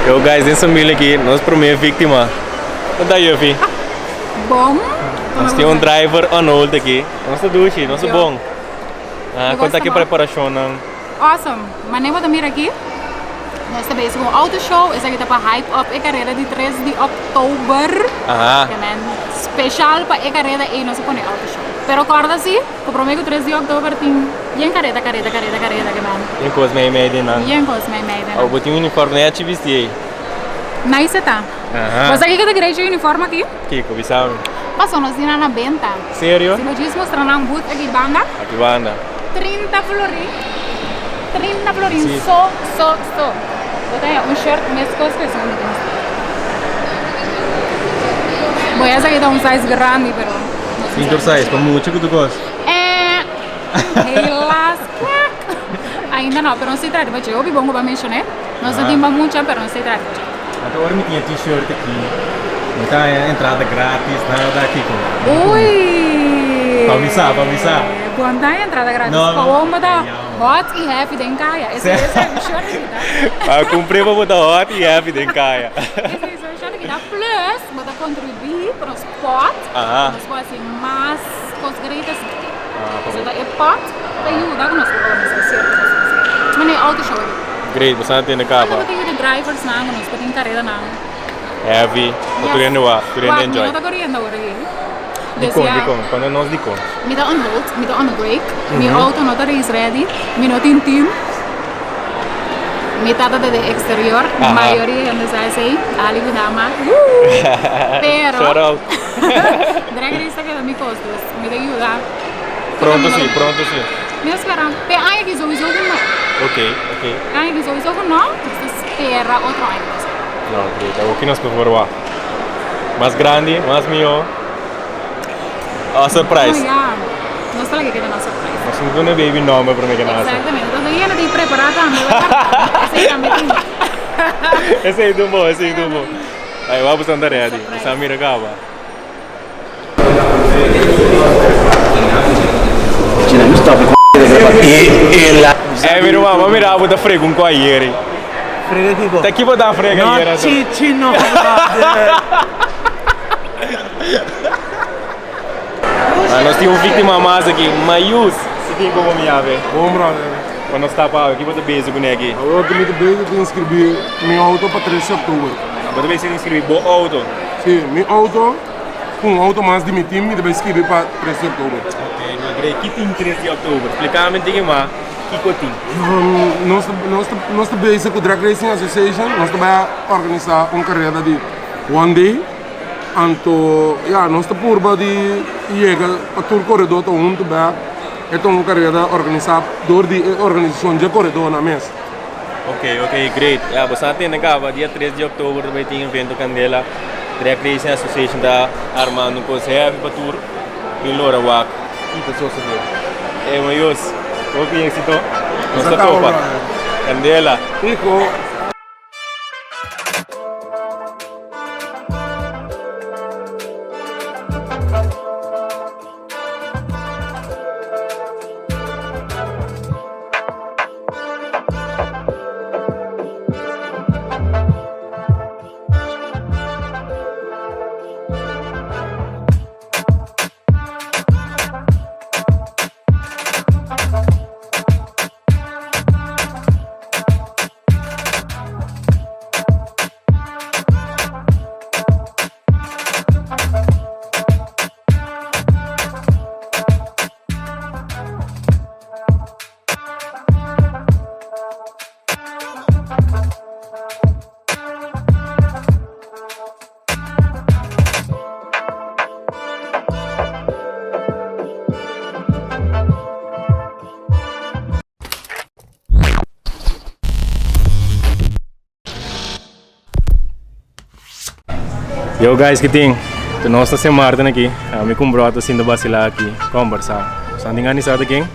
Yo guys, din família aqui, nós primeira vítima. Não dá eu, fi. Bom. Nós temos driver on hold aqui. Nosso duche, nosso bom. Quanto aqui preparação não? Awesome. Mas nem vou dormir aqui. Nós também com o auto show. Essa aqui tá para hype up a carreira de 3 de outubro. Special para a carreira e nós põe auto show. Pero acorda assim, comprometo 3 de outubro tem yen carreira que man. Yen coisa meio meio não. Yen coisa meio meio. Eu botei um uniforme nem ativistei. Nice tá. Você aqui que tá querendo uniforme aqui? Kiko, bisão. Passou nós ir na venda. Sério? Se você mostrar na boot aqui banda. Aqui banda. 30 florin. 30 florin. Só. Botei um shirt mesmo coisa que são muito. Bom, essa aqui dá um size grande, pero. Inter size, para muito que tu gosta. Helas. Ainda não, pero não se trata, mas eu vi bom para mencionar. Nós não temos muito, pero não se trata. Agora me tinha t-shirt aqui. Não tá entrada grátis, nada aqui. Ui! Para avisar. Quando dá entrada grátis, como tá hot e heavy dentro caia. Esse é o shirt aqui, tá? Comprei para botar hot e heavy dentro caia. Esse é o shirt aqui, tá? Plus, para contribuir para o spot. Nós podemos assim, mais conseguidas. Você tá é pot, tem lugar que nós podemos certo. Mas é auto show. Great, você não tem na capa. Não tem drivers não, nós podemos carreira não. Heavy, correndo lá, correndo enjoy. Não tá correndo agora aí. Dicon, quando nós dicon. Me dá on hold, me dá on break. Meu auto não está ready, me não tem team. Me tá de exterior, a maioria não sai assim, ali que dá mais. Pero. Shout out. Drag race que dá me costas, me dá ajudar. Pronto sim. Me espera, pe ai que sowieso não. Ok. Ai que sowieso não, você espera outro ano. Não, great. O que nós podemos mais grande, mais melhor. A surprise. Não sei o que é a surprise. Nós não temos baby nome para mim que nasce. Exatamente. Então eu não tenho preparado também. Esse é do bom. Aí vamos andar ready. Essa mira acaba. Meu irmão, vamos mirar, vou dar frego com a Ieri. Frega aqui, Tá aqui vou dar frega a Ieri. Chichi, não. Nós temos vítima mais aqui, Maius. Você tem como me ver? Bom, brother. Quando nós está para aqui, vou dar beijo com ele aqui. Eu também tenho que inscrever meu auto para 3 de outubro. Vou dar beijo com inscrever bom auto. Sim, meu auto, com um auto mais de meu time, eu vou inscrever para 3 de outubro. Ok, não acredito que tem 3 de outubro. Explica-me o que mais. Que cotinho? Nós estamos com o Drag Racing Association, nós estamos organizar uma carreira de one day. Então, nós estamos por baixo de chegar a todo o corredor, onde é uma carreira organizada por a organização de corredor na mesa. Ok, great. Você tem acaba dia 3 de outubro também tem evento Candela, Drag Racing Association da armando com serve para tour em Lorawak. Que pessoa se vê? Maius, o que é isso? Nós está topa. Candela. Hijo. Yo guys, que tem? Então nós estamos sem Martin aqui. Me comprou assim do vacilar aqui, conversar. Só ninguém sabe quem?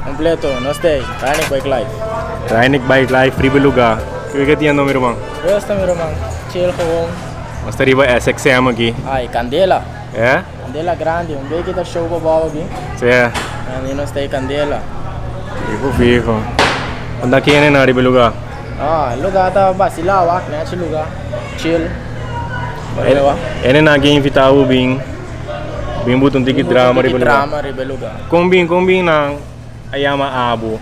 Completo, nós temos Rainik Bike Life. Rainik Bike Life, free lugar. O que tinha no meu irmão? Gosta meu irmão, chill com. Nós estamos SXM aqui. Ai, Candela. É? Candela grande, bem que tá show para baixo aqui. Sim. E nós temos Candela. Fico. Onde aqui é na riba lugar? lugar tá vacilado, né? Esse lugar, chill. Ele na game invitado bem buton tiki drama ribe lugar. Drama ribe lugar. Combin na ayama abo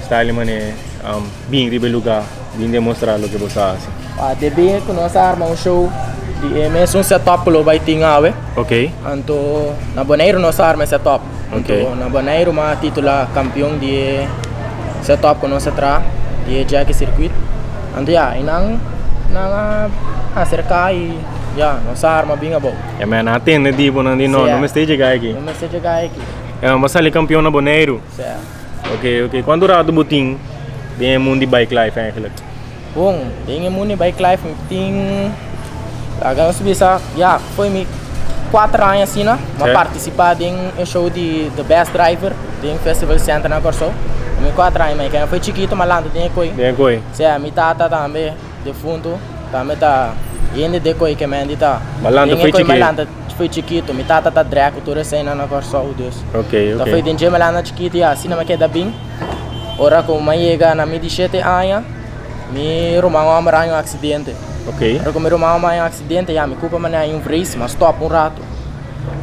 style mane bem ribe lugar, bem demonstrar o que você faz. De bem que nós arma um show de mesmo um setup lo vai ter awe. Ok. Anto na Bonaire nós arma setup. Ok. Na Bonaire uma titula campeão de setup que nós tra de Jack Circuit. Anto ya inang acercar e ya nós arma bem bom. É mas na tenda de bonan de não me esteja aqui. Não me chegar aqui. É uma sala campeão na Bonaire. Certo. Ok. Quando era do butim de mundo bike life eigenlijk. Bom, tem mundo bike life tem agora bisa ya foi me 4 anos assim, né? Mas participar de um show de The Best Driver, de um festival center na Corso. Me 4 anos, mas foi chiquito, mas lá tem coi. Tem coi. Se a mitad também de fundo, também tá indo de coi que me andita. Malanda foi chiquito. Malanda foi chiquito, mitad tá drag tudo assim na Corso, o Deus. Ok. Tá foi de malanda chiquito ya, assim não me queda bem. Ora como me chega na 17 anos, me rumang um acidente. Ok. Pero kung meron mga aksidente, me culpa man na yung race, mas stop um rato.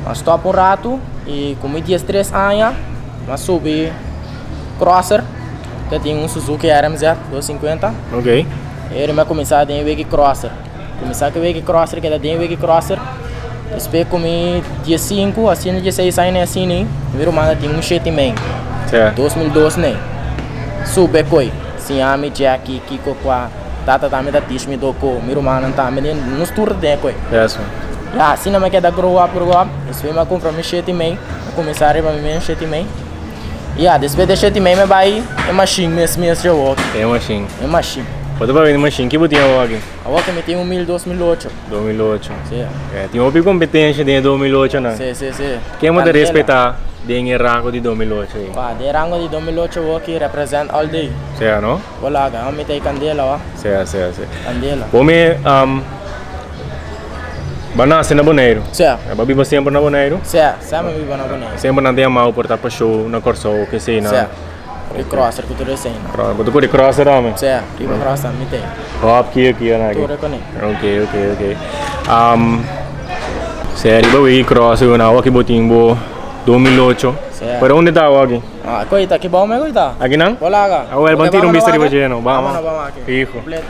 Mas stop um rato, e com 3 anos, mas subi crosser, que tem um Suzuki RMZ 250. Ok. Ele me começar a ter um crosser. Começar a ter crosser, que ele tem um crosser. Depois comi dia 5, assim, dia 6 anos, assim, né? Meu irmão tem um 7,5. Certo. 2012, né? Sube coi. Sim, a me Jackie, Kiko, qua. Tata também da tish me doko, meu irmão também nos tour de coi. Yes. Ya, assim não me queda grow up. Isso foi uma compra me 7,5. Começar a riba me 7,5. Ya, depois de 7,5 me vai é machine mesmo já walk. É machine. É machine. Pode ver machine que botinha walk. A walk me tem 2008. 2008. Sim. É, tem uma competência de 2008 não. Sim. Quem manda respeitar de rango de 2008 aí. Pá, de rango de 2008 walk represent all day. Certo, não? Wala ga, me tem candela, ó. Certo. Candela. Come banasa na Bonaire. Certo. É babi sempre na Bonaire. Certo, sempre me bana bana. Sempre não tem mal por estar para show na Corso que sei na. Certo. E crosser que tu recém. Pronto, tu pode crosser homem. Certo, riba crosser me tem. Hop aqui na Tu aqui. recone. Ok. Sério, babi crosser na walk botimbo 2008. Certo. Para onde tá walk? Ah, coita, que bom me coita. Aqui não? Wala ga. Ah, well, bantir um bistro de não. Vamos. Vamos aqui. Fijo. Completo.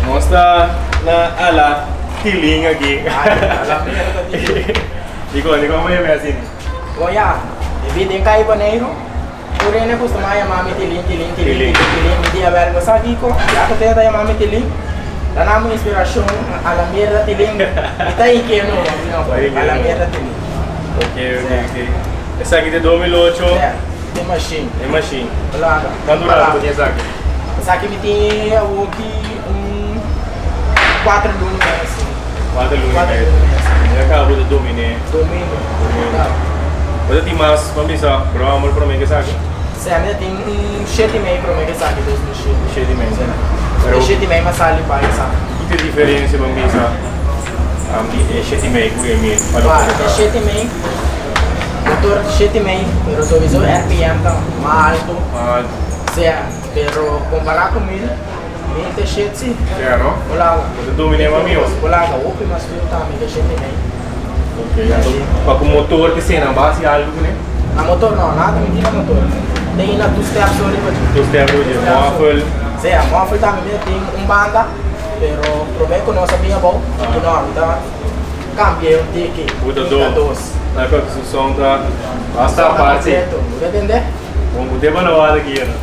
Mostra na ala tiling aqui. Digo como é assim. Goya, evidente que aí boneiro. Por ele costuma chamar me tiling. Me dia velho só aqui com. Já que tem da chamar me tiling. Dá na minha inspiração a la mierda tiling. Está aí que não, a la mierda tiling. Ok. Essa aqui de 2008. Tem machine. É machine. Olha. Quanto durado essa aqui? Essa aqui me tem o que 4 lunes assim. 4 lunes. Lunes. Já acabou de dominar. Domingo. Você tem mais, vamos pensar, para amor para mim que sabe? Sim, a minha tem 7,5 para mim que sabe 2007. 7,5. 7,5 mas sai para isso. Que tem diferença, vamos pensar? É 7,5 por mil. É 7,5. Motor 7,5, pero tu visor RPM tá mais alto. Sim, pero comparado com 1000, 27 sim. Certo? Olá. Você domina mais mil. Olá, o que mais fio tá, amiga, 7,5. Ok, então, para o motor que seja na base algo, né? Na motor não, nada me tira motor. Tem na tu step sobre para Tu step de muffle. Sim, a muffle também tem banda, pero provém que não sabia bom, que não, então cambiei um ticket. Muda dos. Na construção da basta a parte. Vai entender? Vamos ter uma hora aqui, né?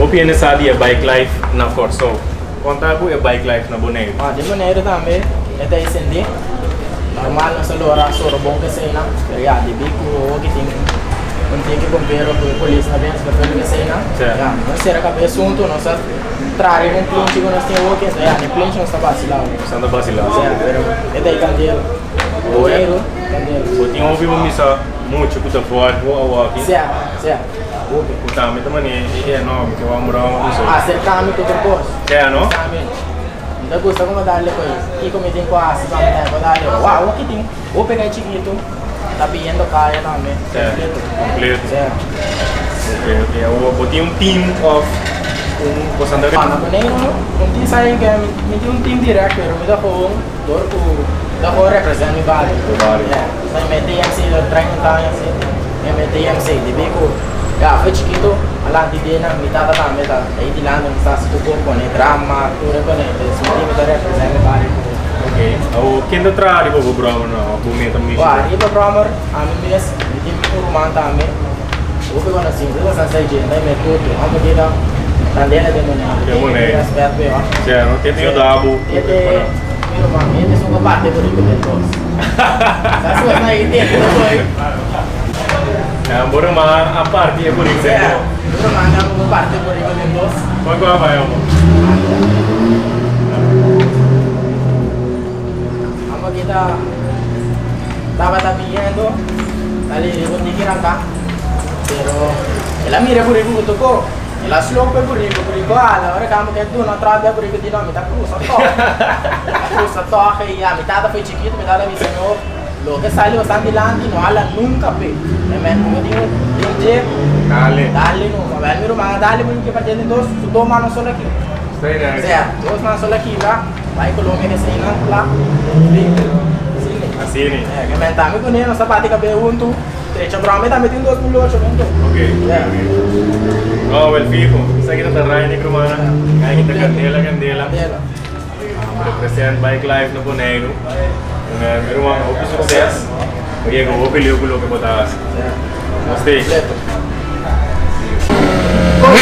Opi ene sadi é bike life na Corso. Conta a é bike life na Bonaire. De Bonaire também, até incender. Normal na salora, soro bom que sei na. Ya, de bico o que tem que bombeiro com a polícia na vez para ver que sei na. Ya, não será que é assunto, não sabe. Traga um cliente que nós temos o que é, ne cliente não está vacilado. Está na vacilado. Certo, pero é daí candelo. Boeiro, candelo. Eu tinha ouvido missa muito que tá fora, o aqui. Certo. O também também é enorme, que vai morar uma pessoa. Acercame com o corpo. É, não? Não gosta como dar-lhe coisa. E como tem quase, vou dar-lhe. Uau, aqui tem. Vou pegar chiquito. Tá vindo caia também. Certo. Completo. Certo. Ok. Eu tinha um team of você anda na Bonaire não tinha saído que me tinha um time direto, pero me dá com representa o Bali. Mas me tem assim, eu treino assim, me tem assim, de bico, já foi chiquito, lá de dentro, me tá também tá, aí de lá não está se tocou com drama, tudo com ele, esse time que representa o Bali. Ok. O quem tá traz o programa no momento mesmo? O programa a mim mesmo, me tem um romano também. O que eu não sei, eu não sei de, nem me tudo, vamos ver Tandela de Bonaire. Aspetto io. Cioè, non ti io davo. Io ma mi sono parte per il contos. Sai se vai in tempo poi. Ora ma a parte è pure il tempo. Ora ma andiamo a parte per il contos. Poi qua vai un Amo kita estaba viendo, dale con di kiranga. Pero la mira pure il tocco. La slope è pure ora che tu non trovi pure di no, mi dà cruza to che ya mi dà poi chiquito, mi dà vicino lo che sai lo stanno di landi no alla nunca pe e me lo dico dinge dale no ma bel miro ma dale perché partendo dos su due mani solo aqui stai dai due mani solo aqui là vai con lo che sei là Assini che me sta mi con non sapati che be un tu Trecha brome tá metendo 2 mil hoje, Ok. Oh, el fijo. Isa kita taray ni Crumana. Kaya kita candela. Represent bike life na Bonaire. Meron mga hope success. Kaya kung hope liyo kulo ka botas. Namaste. Oh,